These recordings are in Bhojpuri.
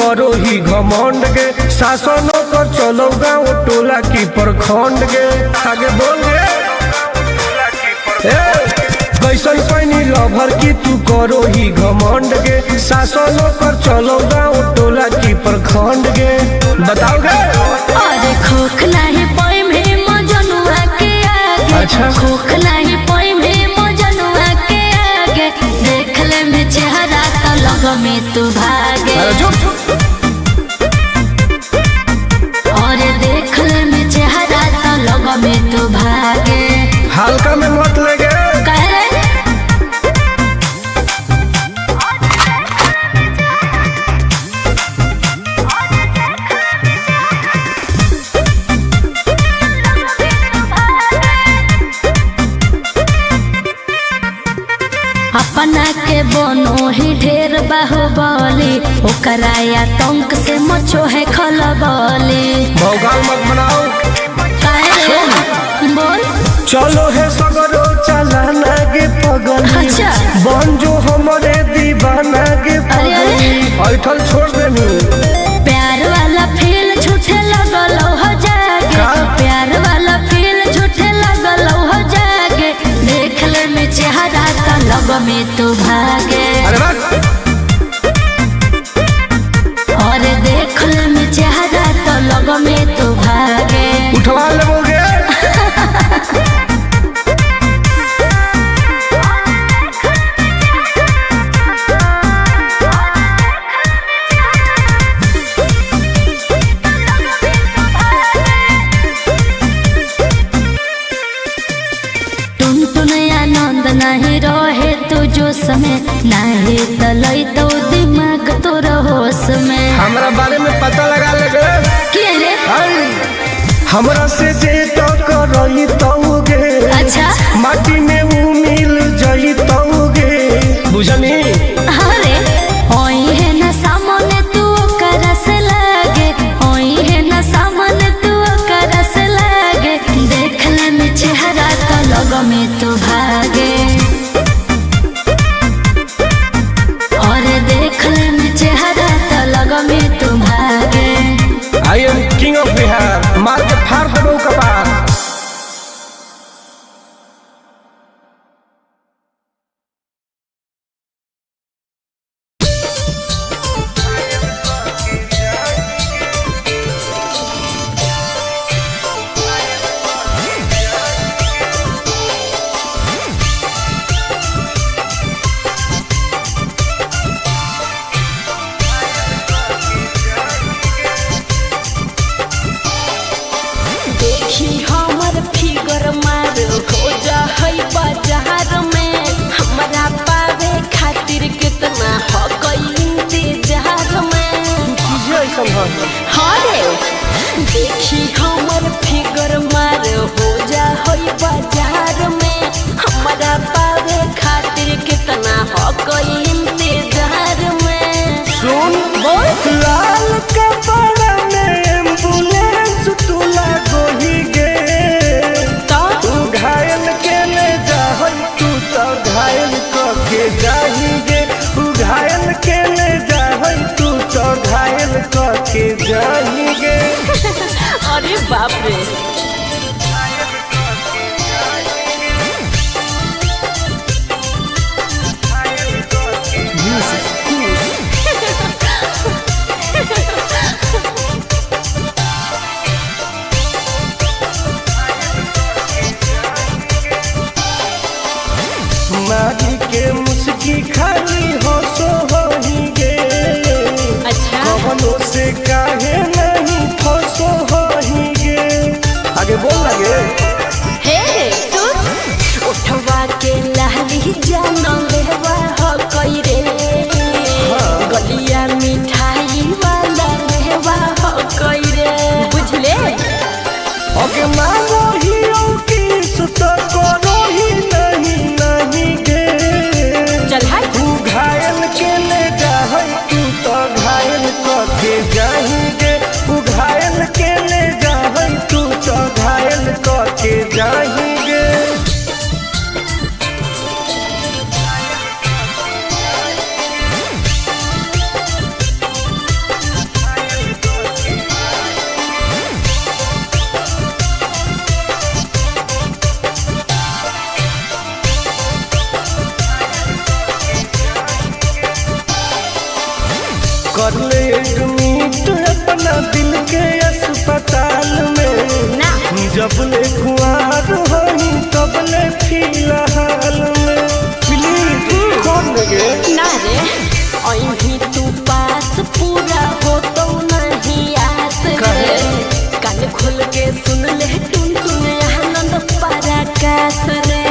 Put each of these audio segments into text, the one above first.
करो ही घमंड गे, शासन कर चलो गाँव टोला की प्रखंड गे। आगे बोल गे कैसन पैनी लभर की तू करो ही घमंड गे, शासन कर चलो गाँव टोला की प्रखंड गे। बताओ गे अरे खोखला है पोई में मजनुआ के आगे। अच्छा खोखला है पोई में मजनुआ के आगे, देख ले में चेहरा तो लग में तू भागे। और देख ले में चेहरा तो लग में तू भागे। हल्का में मत लगे अपना के बनो ही ढेर बाहुबली, ओकरा आतंक से मचो है खलबली। भौकाल मत बनाओ बोल चलो है सगरो चलाना गे पगली। अच्छा बन जो हमारे दीवाना गे पगली। ऐठल छोड़ देनी प्यार वाला फील झूठे लगल हो जागे। प्यार वाला फील झूठे लगल हो जागे, देख ले में चेहरा तो लग में तू भागे। और देख ले में चेहरा तो लग में तू भागे। उठवा लेबोगे नहीं रहे तू जो समय नहीं तलई तो दिमाग तो होश में। हमरा बारे में पता लगा लेगे क्या रे हमरा से जे तो करई तौगे। अच्छा माटी में वो मिल जई तौगे बुझनी। अरे ओई है ना सामने तू करस लागे, ओई है ना सामने तू करस लागे, देख ले में चेहरा तो लग में तू भागे। I am king of Bihar, मार के फाड़ देबो कपार। देखी हमर फिगर मार हो जा होई बाजार में, हमारा पावे खातिर कितना हो कोई इंतजार में। सुन लाल कपड़ा में एम्बुलेंस तू लागोही गे, तू घायल के ले जा तू तो घायल के जाही गे। तू घायल के ले जा तू तो घायल के जाही गे। अरे बाप रे मारी के मुस्की खाली हो सो होही गे। अच्छा कवनो से काहे नहीं फसो होही गे। आगे बोल लगे हे सुन उठवा के लहली जान लेवा हो कोई रे। गलिया मिठाई वाला लेवा हो कोई रे, बुझले। ओके मानो ही किस तो करो ही नहीं गे। चल हाय तू घायल के ले जा तू तो घायल के जाही गे। तू घायल के ले जा तू तो घायल के जाही गे। कर ले एडमिट अपना दिल के अस्पताल में ना जब ले खुआर होई तब ले फिलहाल में प्लीज कौन लगे ना रे अहीं तू पास पूरा हो तो नहीं आस रे कान खोल के सुन ले टुन टुन आनंद पराकाश रे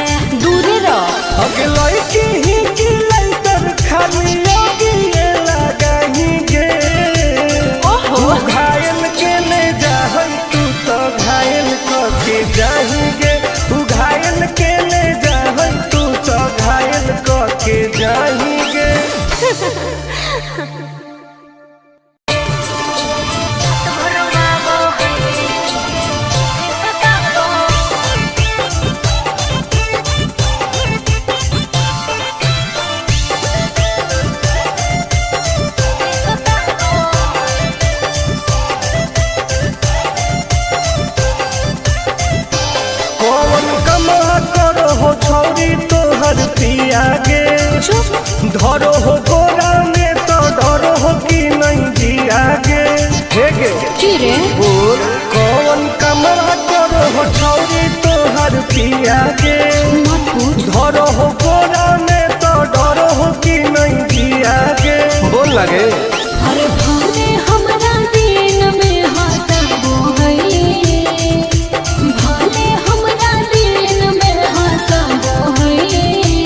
दूर रह अगे लड़की ही की लंतर खाली योगी ये लगाही गे ओहो घायल के ले जाहई तू तो घायल के जाही गे तू घायल के ले जाहई तू तो घायल के जाही गे कौन कमा करो हो छौरी तोहर पिया गे धरो हो गोरा में तो डरो हो कि नहीं जिया गे हे गे की रे बोल कौन कमा करो हो छौरी तोहर पिया गे मत पूछ धरो हो गोरा में तो डरो हो कि नहीं जिया गे बोल लगे अरे भले हमरा दिन में हंसबो हई भले हमरा दिन में हंसबो हई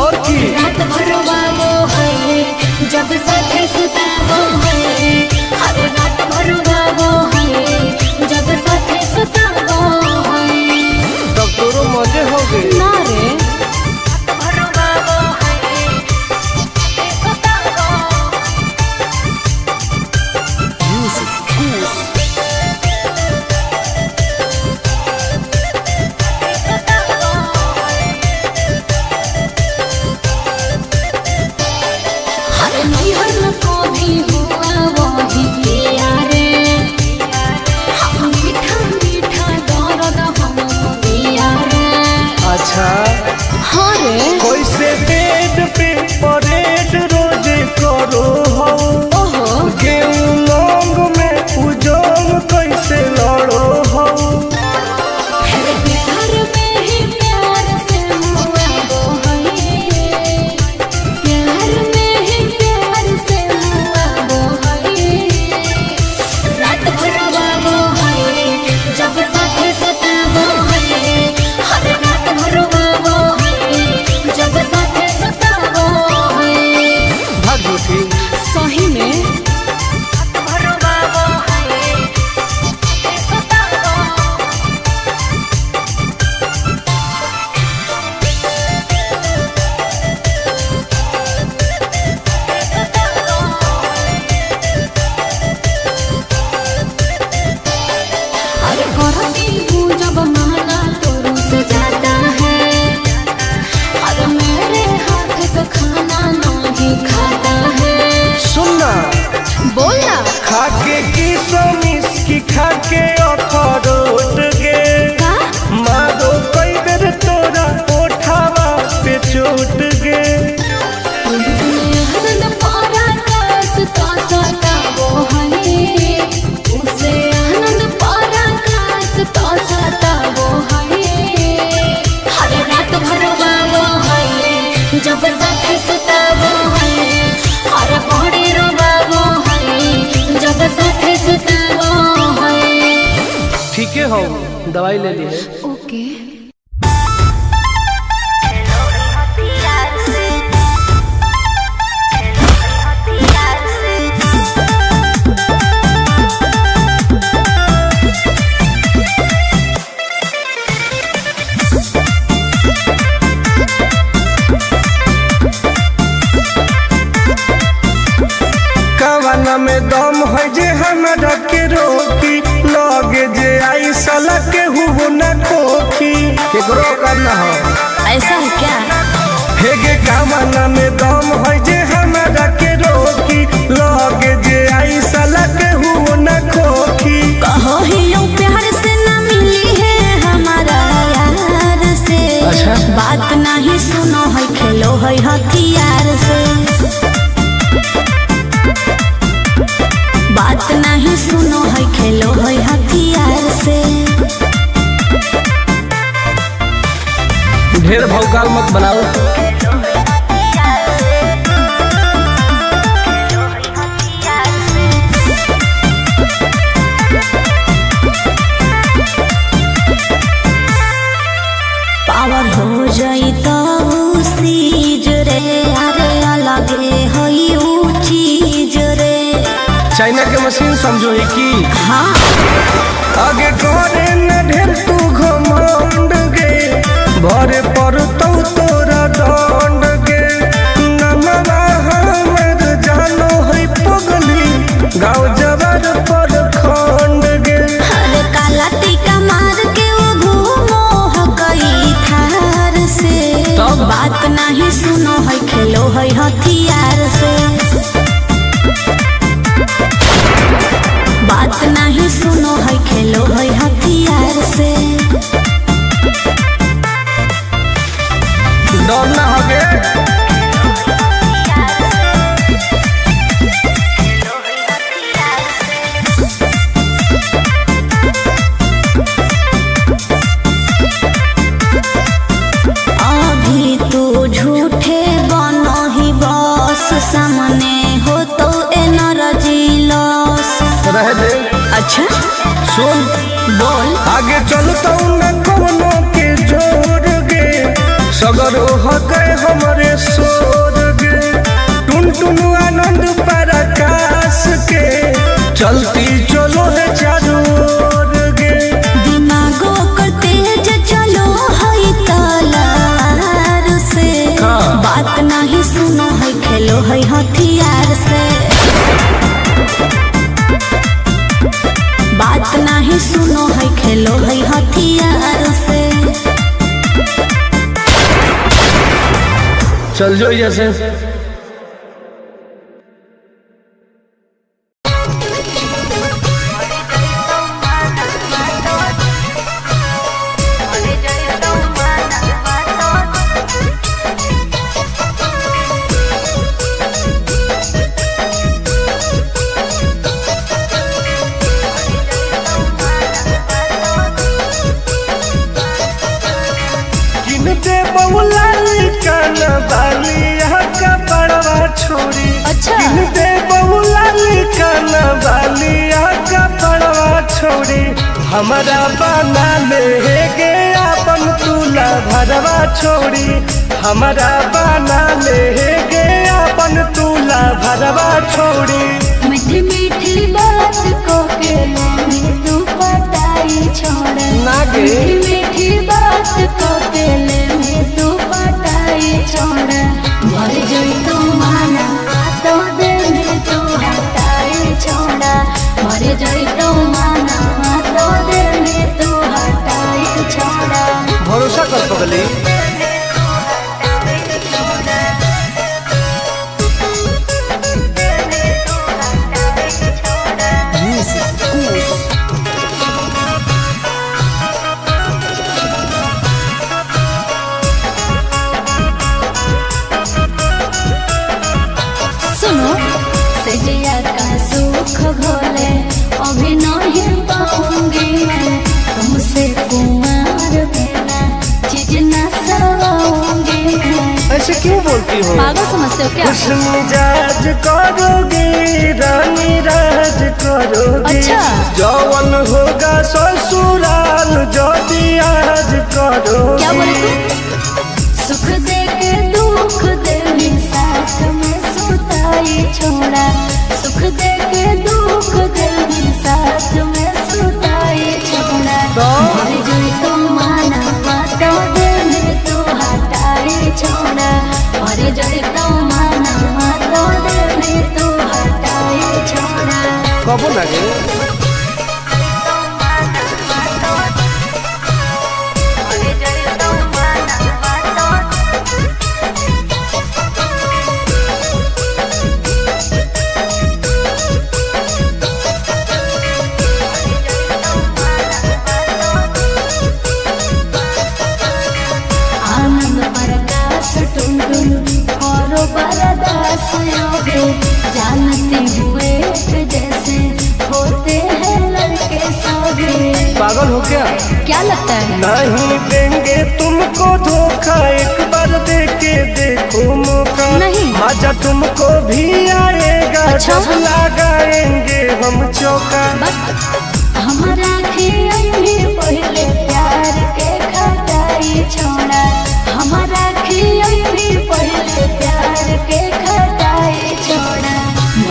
और की रात भर बाबो हई जब साथे सुताबो हई अरे रात भर बाबो हई जब साथे सुताबो हई तब तोरो मजे हो गए ना रे रात भर बाबो हई सुताबो अरे नैहर में कभी हुआ वही पिया रे हम मीठा मीठा दर्द हम पिया रे अच्छा हाँ रे कैसे बेड पे परेड रोज करो हो ओहो गेहूं लौंग में उजोंग कैसे लड़ो हो अरे प्यार में ही प्यार से हुआ वो है प्यार में ही प्यार से हुआ वो है रात भर वो है जब साथे सताबो है हर रात भर वो है जब साथे सताबो है भाग झूठी सही में रात भर वो है सताबो अरे करती हूँ जब माना तो रुस जाता है अरे मेरे हाथ का खाना नहीं खाता है सुनना बोलना खाके की सोमिस की खाके अखरोट गे का मारो कई बेर तोरा ओठावा पे चोट गे आनंद पराकाश तो सताबो है उसे आनंद पराकाश तो सताबो है हर रात भर बाबो है जब साथे सुताबो है हर बड़ी रोबाबो है जब साथे सुताबो है ठीक है हो दवाई ले ली है ओके कवाना में दम है जे हमरा के रोकी लगे जे आई साला के हुओ न खोखी केकरो करना हो ऐसा है क्या हेगे कवाना में दम है जे हमरा के रोकी लगे जे आई साला के हुओ न खोखी कहो ही यूं प्यार से न मिली है हमारा यार से अच्छा बात नहीं सुनो है खेलो है हथियार से बात नहीं सुनो है खेलो है हथियार से। ढेर भौकाल मत बनाओ। पावर हो जाई तो सीज रे, अरे अलग होई ऊ चीज रे। चाइना के मशीन समझो है कि हाँ आगे करे न ढेर तू घमंड गे, भरे पर तो तोरा दंड गे। नमवा हमर जानो है पगली, गाँव जबर पर खंड गे। अरे काला टीका मार के वो घूमो हकई थार से। तब बात नहीं सुनो है खेलो है हथियार से। बात नहीं सुनो है खेलो है हथियार से। डर ना हगे अभी तू झूठे बनो ही बस, सामने हो तो एनर्जी लॉस। रह दे। अच्छा सुन बोल। आगे चलता न कोनो के जोर गे, सगर हो गए हमारे सोर गे। टुन टुन आनंद पराकाश के, चलती चलो है चारों ओर गे। दिमागो कर तेज चलो है तलवार से। हाँ। बात नहीं सुनो है खेलो है हथियार से। बात नहीं सुनो है खेलो है हथियार से। चल जो जैसे छोड़ी। अच्छा दे बहुला काना बालिया का पड़वा छोड़ी, हमारा बना ले गे अपन तुला भरवा छोड़ी। हमारा बना ले गे अपन तुला भरवा छोड़ी। मीठी मीठी बात को के में तू पटाई छोड़ ना गे। मीठी मीठी बात को के में तू पटाई छोड़। भर जोई तू माना तो दे में तू हटाई छोड़ा। भर जोई तू माना तो दे में तू हटाई छोड़ा। भरोसा कर पगली। सुनो सजिया का सुख घोले अभी नहीं पाऊंगी मैं, तुमसे कुमार बिना चीज न सवाऊंगी मैं। ऐसे क्यों बोलती हो? पागल समझते हो क्या? खुश मिजाज करोगी, रानी राज करोगी। अच्छा। जौवन होगा ससुराल जो आज करोगी। क्या बोले तू? सुख दे के दुख दे साथ में सुताई छोड़ा। सुख दे के दुख दे साथ में सुताई छोड़ा। भर जोई तो माना तो दे में तू हटाई छोड़ा। भर जोई तो माना तो दे में तू हटाई छोड़ा। कबो लगे जानते हुए जैसे हो क्या? क्या लगता है? नहीं देंगे तुमको धोखा, एक बार दे के देखो मौका। नहीं। मजा तुमको भी आएगा अच्छा? जब लगाएंगे हम चौका। हमारा भी पहले प्यार के खटाई छोड़ा, हमारा भी पहले प्यार के खटाई छोड़ा।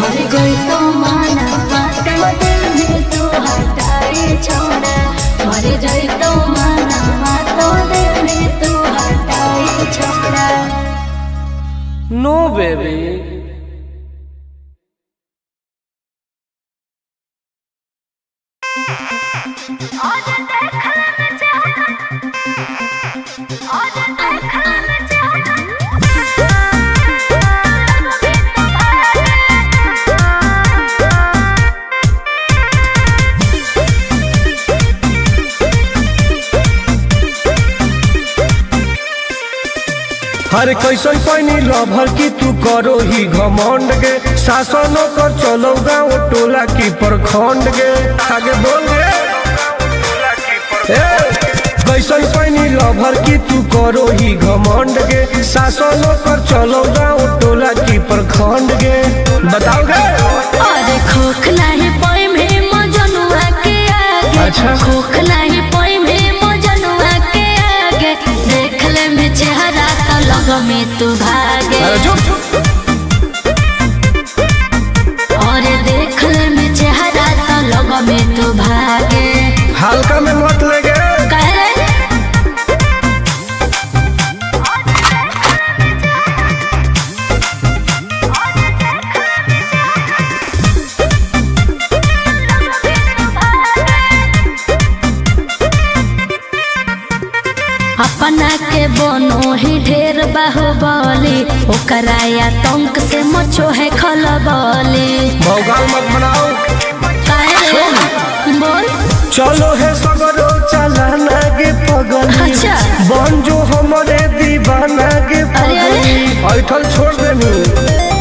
मर गई तो माना तो दिल में तू हटाई छोड़ा, मर गई तो माना तो दिल में तू हटाई छोड़ा। नो बेबी। हर कैसन पैनी लभर की तू करो ही घमंड गे, शासनों कर चलो गाँव टोला की प्रखंड गे। आगे बोल गे। कैसन पैनी लभर की तू करो ही घमंड गे, शासनों कर चलो गाँव टोला की प्रखंड गे। बताओ गे। अरे खोख नहीं पाई में मजनुआ के आगे। अच्छा। खोख नहीं पाई में मजनुआ के आगे, देख ले में चेहरा तो लग में तू भागे। और देख ले में चेहरा तो लग में तू भागे। हल्का में मत लगे। कह रहे अपना के बनो ही ढेर बाहुबली, ओकरा आतंक से मचो है खलबली। भौकाल मत बनाओ। बोल। चलो है सगरो चलाना गे पगली। अच्छा। बन जो हमारे दीवाना गे पगली। ऐठल छोड़ देनी।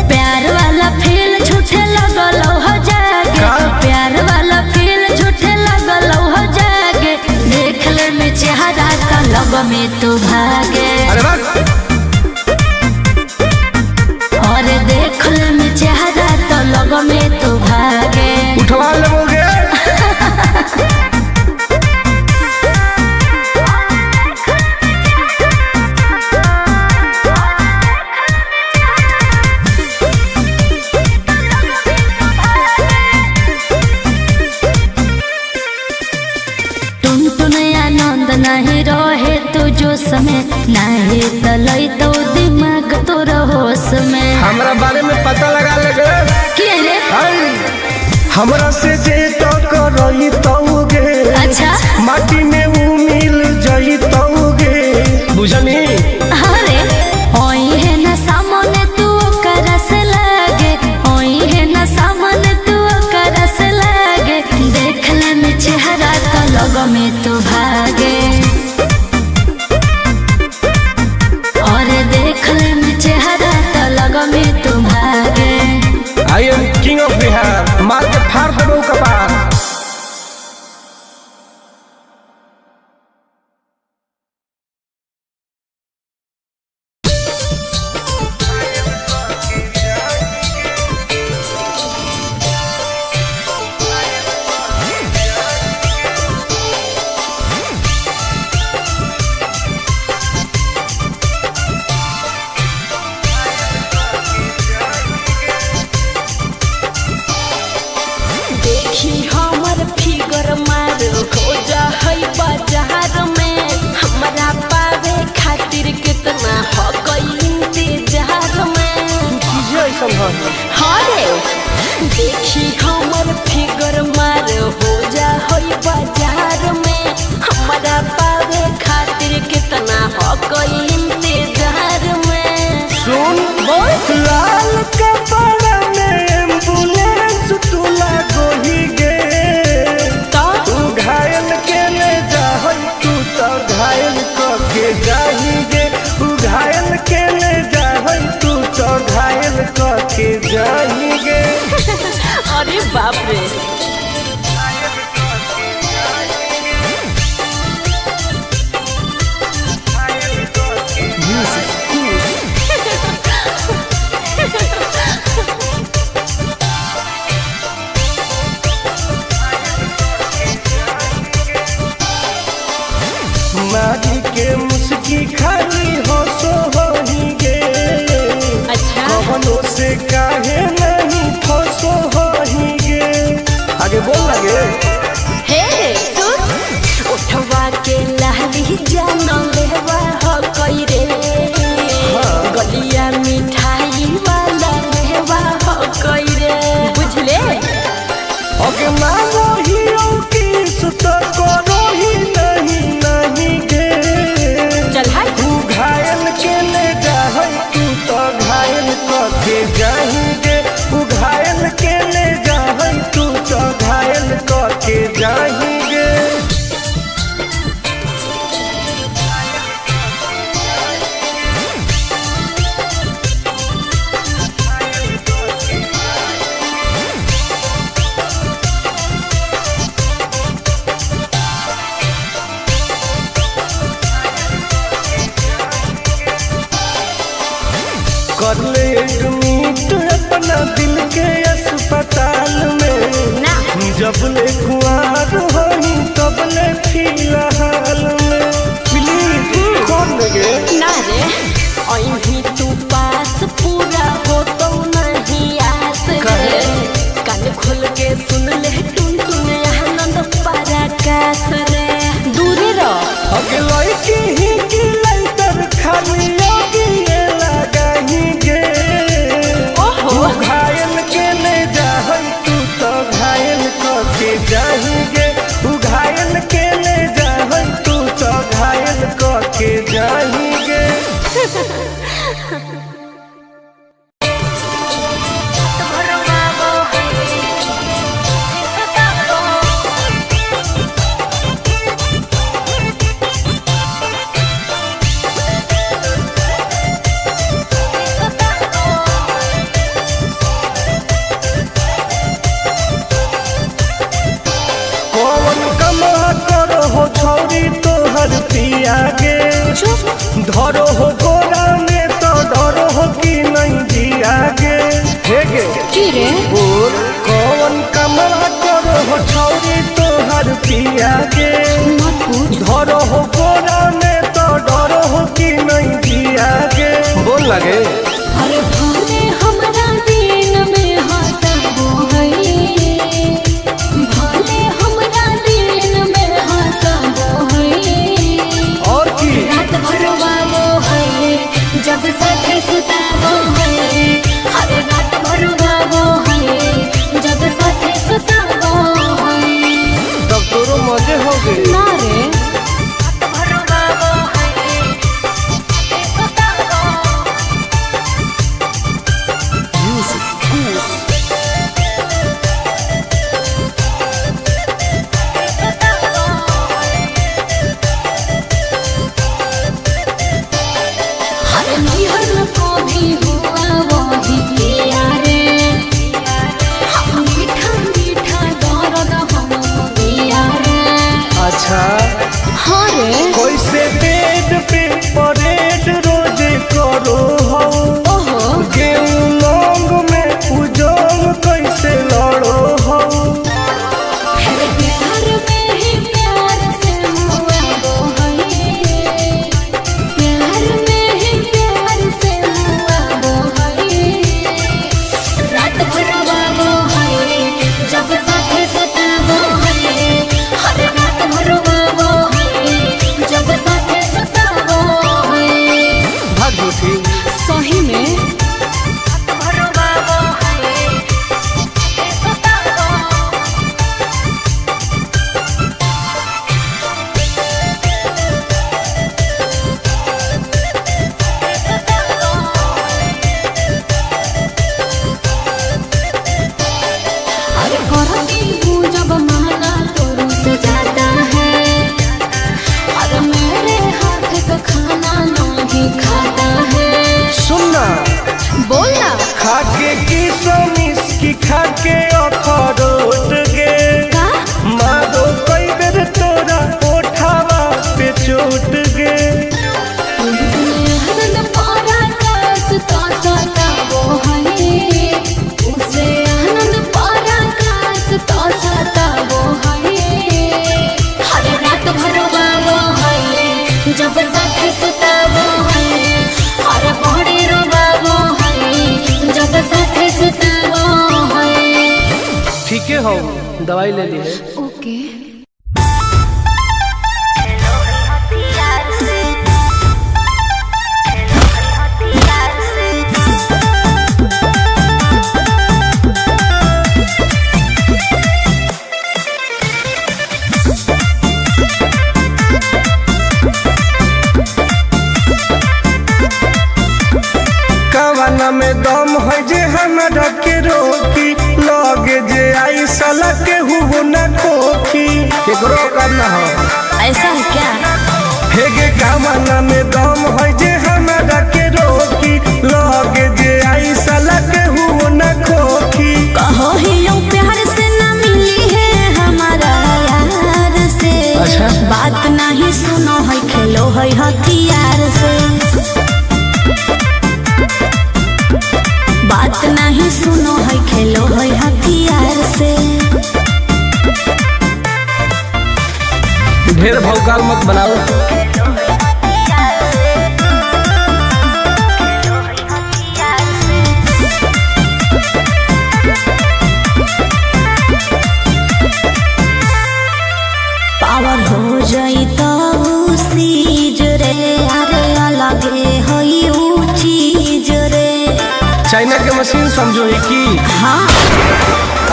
प्यार वाला फील झूठे लगल हो जागे। का? प्यार वाला फील झूठे लगल हो जागे, देख ले में चेहरा का लग में तू भागे। अरे बात। और देख ले में चेहरा तो लग में तू भागे। उठवा ले बोल गए। नहीं रहे तू जो समय, नहीं तलई तो दिमाग तो होश में। हमरा बारे में पता लगा लगे। के रे? हमरा से जे तो करई तौगे। अच्छा। माटी में ऊ मिल जई तौगे। बुझनी? अरे ओई है ना सामने तू करस लागे, ओई है ना सामने तू करस लागे, देख ले में चेहरा तो लग में तू भागे। और देख ले में चेहरा तो लग में तू भागे। I am king of Bihar. मार के फाड़ देबो कपार। देखी हमर फिगर मार हो जा होई बाजार में, हमारा पावे खातिर कितना हो कोई इंतजार में। सुन बोल। लाल कपड़ा में एम्बुलेंस तू लागो ही गे, तू घायल के ले जा तू तो घायल के जाही गे, तू घायल के ले जा तू तो घायल के जाही गे। अरे बाप रे। की खाली हंसो होही गे अच्छा कवनो से काहे नहीं फंसो होही गे आगे बोल लगे हे सुन उठवा के लहली जानो लेवा हो कोई रे गलिया मिठाई वाला लेवा हो कोई रे बुझले अगे मांगो ही किस तो करो ही नहीं गे चल हाय तू घायल के ले जाहै तू तो घायल कके जाहिगे तू घायल के ले जाहै तू तो घायल कके जाहिगे कर ले एडमिट अपना दिल के अस्पताल में ना जब ले कुआर होही तब ले फिलहाल में प्लीज कौन लगे ना रे अहीं तू पास पूरा हो तो नहीं आस रे कान खोल के सुन ले टुन टुन आनंद पराकाश रे दूरी रह अगे लड़की ही की लाइटर खाली लगी लगाही गे ओहो तू घायल के ले जाहै तू तो घायल कके जाहिगे तू घायल के ले जाहै तू तो घायल कके जाहिगे कौन कमा करो हो छौरी तोहर पिया गे धरो हो गोरा में तो डरो हो कि नहीं जिया गे हे गे की रे बोल कौन कमा करो हो छौरी तोहर पिया गे मत पूछ धरो हो गोरा में तो डरो हो कि नहीं जिया गे बोल लगे अरे भले हमरा दिन में हंसबो है भले हमरा दिन में हंसबो है और की रात भर वालो है जब साथे सुताबो है हर रात भर वालो है जब साथे सुताबो है तब तोरो मजे हो गए ना रे रात भर वालो है साथे सुताबो हो दवाई ले ली है। ओके। कवाना में दम है जे हमरा के रोकी, लगे जे आई साला के हुबो न खोखी, केकरो करना हो ऐसा है क्या? हे गे कवाना में दम है जे हमरा के रोकी, लगे जे आई साला के हुबो न खोखी। कहो ही यूं प्यार से ना मिली है हमारा यार से। अच्छा। बात नहीं सुनो है खेलो है हथियार से। बात नहीं सुनो है खेलो है हथियार से। ढेर भौकाल मत बनाओ। पावर हो जाई तो सीज रे, अरे अलगे होई ऊ चीज रे। चाइना के मशीन समझो है की हाँ।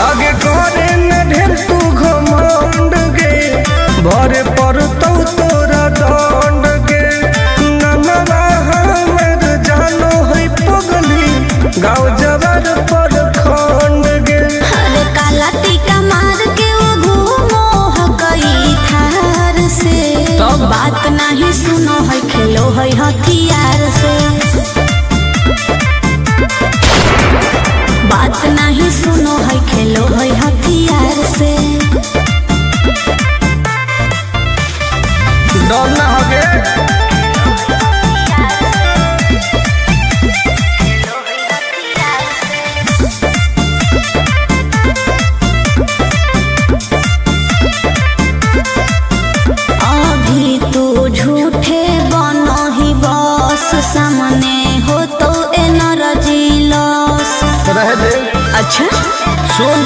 आगे करे न ढेर तू घमंड गे, भरे पर तोरा दंड गे। नमवा हमर जानो है पगली, गाँव जबर पर खंड गे। अरे काला टीका मार के वो घूमो हकई थार से। तब? बात नहीं सुनो है खेलो है हथियार से। बात नहीं सुनो है खेलो है हथियार से। डर ना होगे। अभी तू झूठे बनो ही बस, सामने हो तो एनर्जी लॉस। रह दे। अच्छा सुन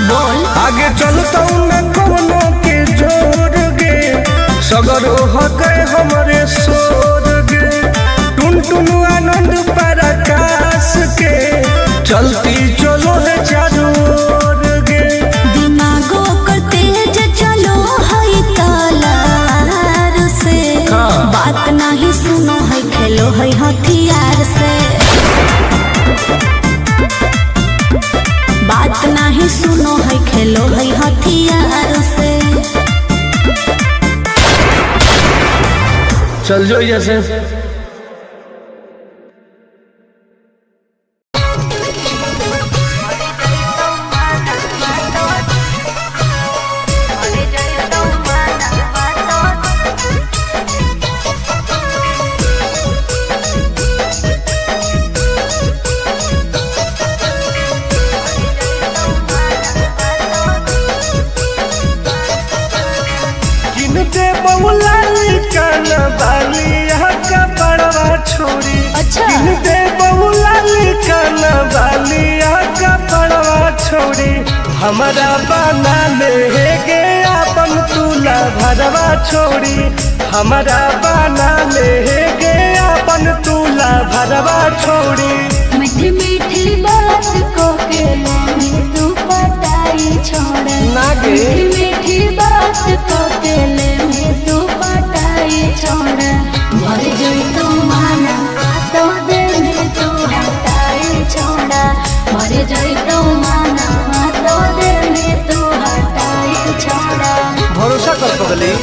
बोल। आगे चलता न कोनो के जोर गे, सगर हके हमरे सोर गे। टुन टुन आनंद पराकाश के, चलती चलो है चारों ओर गे। दिमागो कर तेज चलो है तलवार से। हाँ। बात नहीं सुनो है खेलो है हथियार से। बात नहीं सुनो है खेलो है हथियार से। चल जो जैसे। किनते बहुला काना बाली यहाँ का बड़वा छोड़ी। अच्छा। किनते बहुला काना बाली यहाँ का बड़वा छोड़ी। हमारा बना ले गे अपन तुला भरवा छोड़ी। हमारा बना ले गे अपन तुला भरवा छोड़ी। मीठी मीठी बात को के ले तू पटाई छोड़। नागे। मीठी मीठी बात को के ले तू पटाई छोड़। मर जाई तो माना तो दे में तू हटाई छोड़ा। मर जाई तो माना तो दे में तू हटाई छोड़ा। भरोसा कर पगली।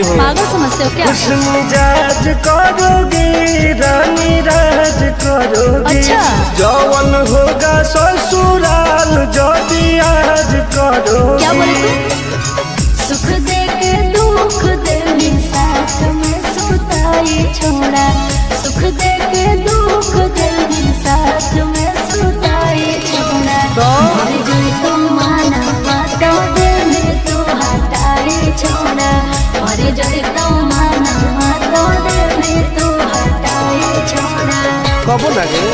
हो। पागल समझते हो क्या? खुश मिजाज करोगी रानी राज करोगी। अच्छा। जौवन होगा ससुराल जो भी आज करोगी। क्या बोले तू? सुख दे के दुख दे साथ में सुताई छोड़ा, सुख दे के दुख दे साथ में सुताई छोड़ा। मर गई तो माना बातों दे में तू हटाई छोड़ा, मर गई तो माना बातों दे में तू हटाई छोड़ा। कब लगे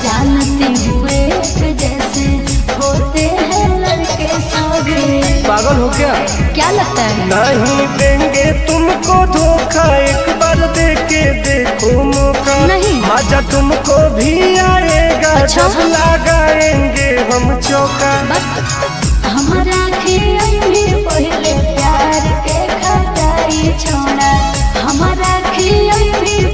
जानते हुए जैसे होते हैं लड़के सभी। पागल हो क्या? क्या लगता है? नहीं देंगे तुमको धोखा, एक बार दे के देखो मौका। नहीं। मजा तुमको भी आएगा। अच्छा? जब लगाएंगे हम चौका। हमारा भी पहले प्यार के खटाई छोड़ा, हमारा भी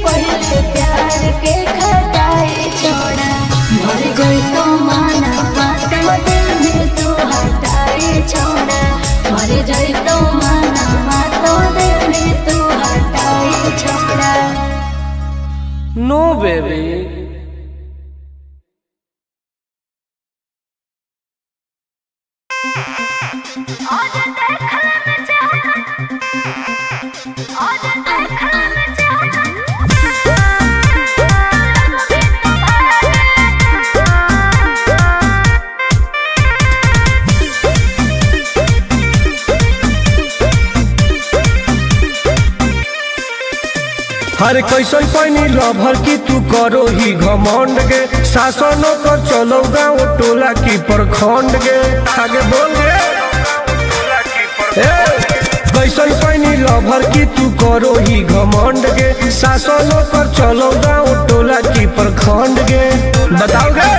पहले प्यार के खटाई छोड़ा। मर गई तो माना बातों दिल में तू हटाई छोड़ा, मर गई तो माना बातों दिल में तू हटाई छोड़ा। नो बेबी। हर कैसन पैनी लभर की तू करो ही घमंड गे। शासनों कर चलो गाँव टोला की प्रखंड गे। आगे बोल गे। कैसन पैनी लभर की तू करो ही घमंड गे। शासनों कर चलो गाँव टोला की प्रखंड गे। बताओ गे।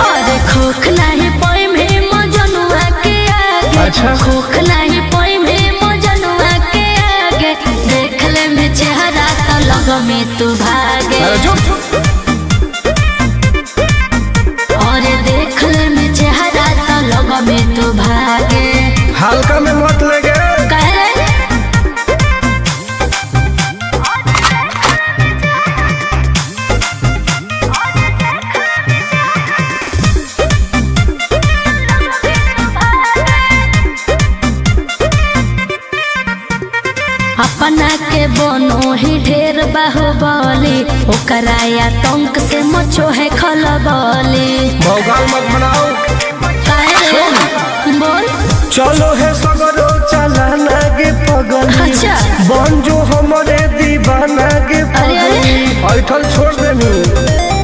अरे खोखला है पोई में मजनुआ के आगे। अच्छा। खोखला है पोई में मजनुआ के आगे। देख ले में चेहरा तो लग में तू भागे। अरे चुप। और देख ले में चेहरा तो लग में तू भागे। हल्का में मत लगे। कह रहे अपना के बनो ही ढेर बाहुबली, ओकरा या टंक से मचो है खलबली। भौकाल मत बनाओ। बोल। चलो है सगरो चलाना गे पगली। अच्छा। बन जो हमारे दीवाना गे पगली। ऐठल छोड़ देनी।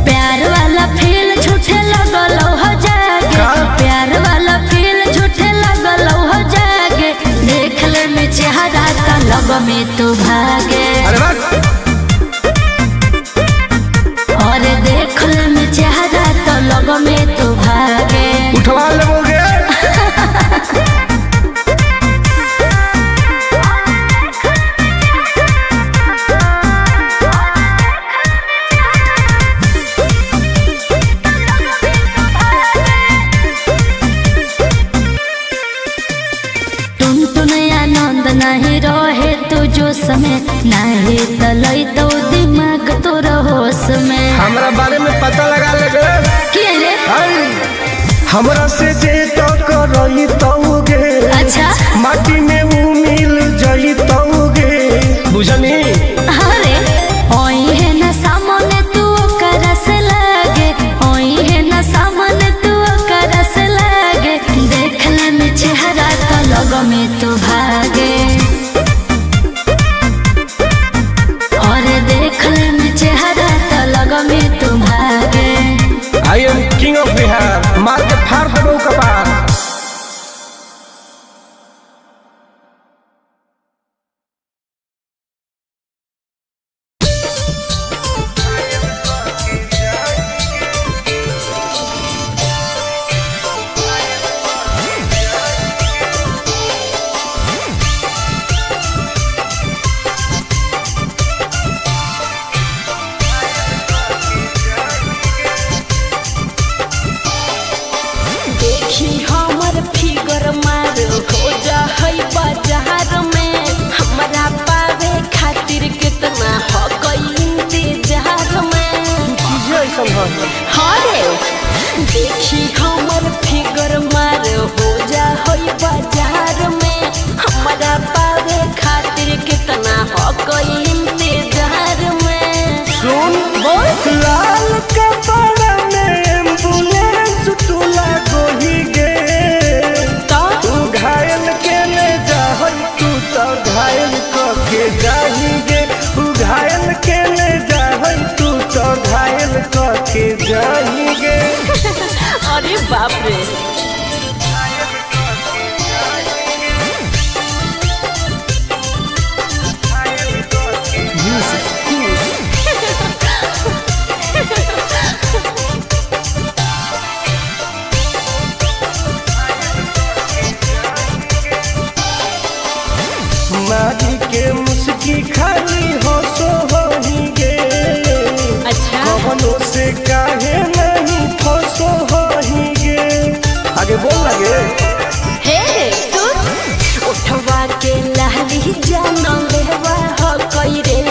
प्यार वाला फील झूठे लगल हो जागे। का? प्यार वाला फील झूठे लगल हो जागे। देख ले में चेहरा तो लग में तू भागे। अरे बात। और देख ले में चेहरा तो लग में तू भागे। उठवा लोगे। नहीं रहे तू जो समय नहीं तलई तो दिमाग तो होश में। हमरा बारे में पता लगा लगे। के रे? हमरा से जे तो करई तौगे। अच्छा। माटी में वो मिल जई तौगे। बुझनी। अरे ओई है ना सामने तू करस लागे, ओई है ना सामने तू करस लागे। देख ले में चेहरा तो लग में तू भागे। और देख ले में चेहरा तो लग में तू भागे। I am king of Bihar. मार के फाड़ देबो कपार। अरे बाप रे। मारी के मुस्की खाली हो सो होही गे। अच्छा कवनों से काहे नहीं फसो होही गे। आगे बोल लगे हे सुन उठवा के लाली जानो लेवा हो कोई रे।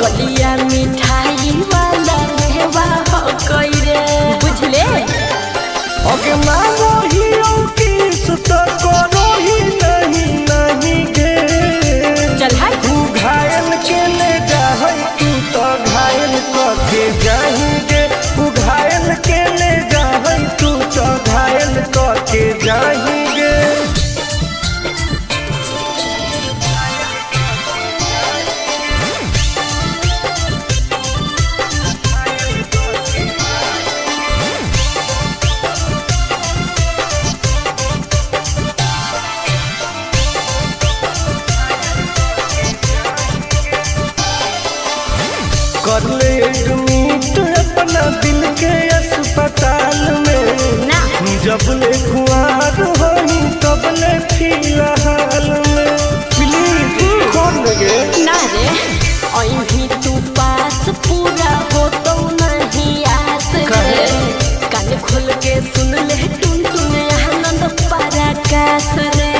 गलिया मिठाई वाला लेवा हो कोई रे बुझले। ओके मानो ही किस तो करो ही नहीं गे। चल हाय तू घायल के ले जाहै तू तो घायल करके जाएंगे। तू घायल के ले जाहै तू तो घायल करके जाएंगे। कर ले एडमिट अपना दिल के अस्पताल में। ना जब ले कुआर होई तब ले फिलहाल में। प्लीज कौन लगे ना रे अहीं तू पास पूरा हो तो नहीं आस रे। कान खोल के सुन ले टुन टुन आनंद पराकाश रे।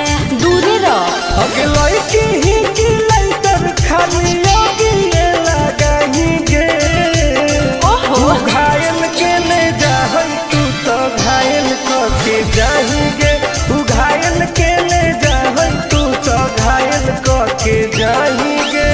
दूरे रह अगे लड़की ही की लाइटर खाली योगी लगाही गे। ओहो तू घायल के ले जाहै तू तो घायल करके जाएंगे। तू घायल के ले जाहै तू तो घायल करके जाएंगे।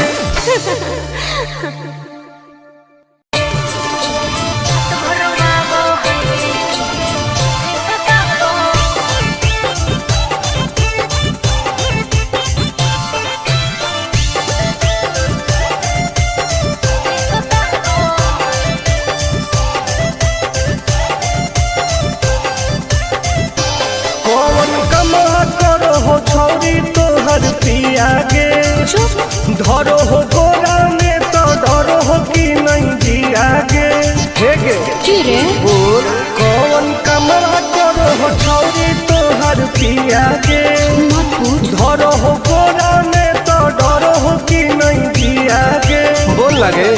कौन कमा करो हो छौरी तोहर पिया गे। धरो हो गोरा में तो डरो हो कि नहीं जिया गे। हे गे की रे बोल कौन कमा करो हो छौरी तोहर पिया गे। मत पूछ धरो हो गोरा में तो डरो हो कि नहीं जिया गे। बोल लगे